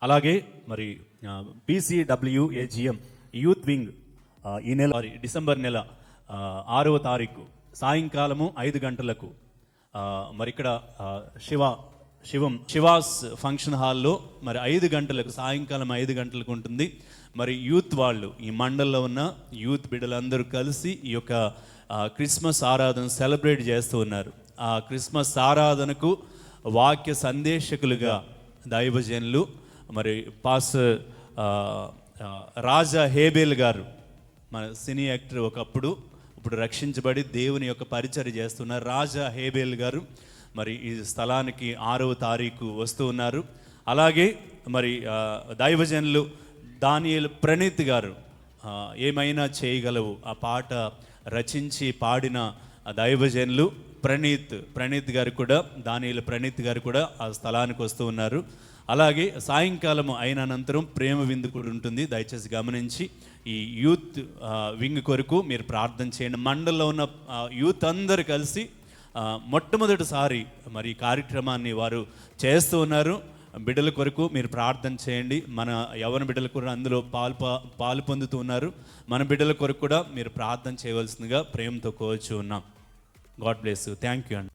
అలాగే మరి PCWAGM youth wing ఈ నెల డిసెంబర్ నెల 6వ తారీఖు సాయంకాలము 5 గంటలకు మరి ఇక్కడ శివాస్ ఫంక్షన్ హాల్లో మరి 5 గంటలకు సాయంకాలం 5 గంటలకు ఉంటుంది. మరి యూత్ వాళ్ళు ఈ మండలంలో ఉన్న యూత్ బిడ్డలందరూ కలిసి ఈ యొక్క క్రిస్మస్ ఆరాధన సెలబ్రేట్ చేస్తూ ఉన్నారు. ఆ క్రిస్మస్ ఆరాధనకు వాక్య సందేశకులుగా దైవజనులు మరి పాస్టర్ రాజా హేబేల్ గారు, మన సినీ యాక్టర్, ఇప్పుడు రక్షించబడి దేవుని యొక్క పరిచర్య చేస్తున్న రాజా హేబేల్ గారు మరి ఈ స్థలానికి 6వ తారీఖు వస్తూ ఉన్నారు. అలాగే మరి దైవజనులు దానియేలు ప్రణీత్ గారు, ఏమైనా చేయగలవు ఆ పాట రచించి పాడిన దైవజనులు ప్రణీత్ గారు కూడా, దానియేలు ప్రణీత్ గారు కూడా ఆ స్థలానికి వస్తూ ఉన్నారు. అలాగే సాయంకాలం అయిన అనంతరం ప్రేమ విందు కూడా ఉంటుంది. దయచేసి గమనించి ఈ యూత్ వింగ్ కొరకు మీరు ప్రార్థన చేయండి. మండలంలో ఉన్న యూత్ అందరు కలిసి మొట్టమొదటిసారి మరి ఈ కార్యక్రమాన్ని వారు చేస్తూ ఉన్నారు. బిడ్డల కొరకు మీరు ప్రార్థన చేయండి. మన యవ్వన బిడ్డల కొరకు అందులో పాలు పొందుతూ ఉన్నారు. మన బిడ్డల కొరకు కూడా మీరు ప్రార్థన చేయవలసిందిగా ప్రేమతో కోరుచు ఉన్నాం. God bless you. Thank you అండి.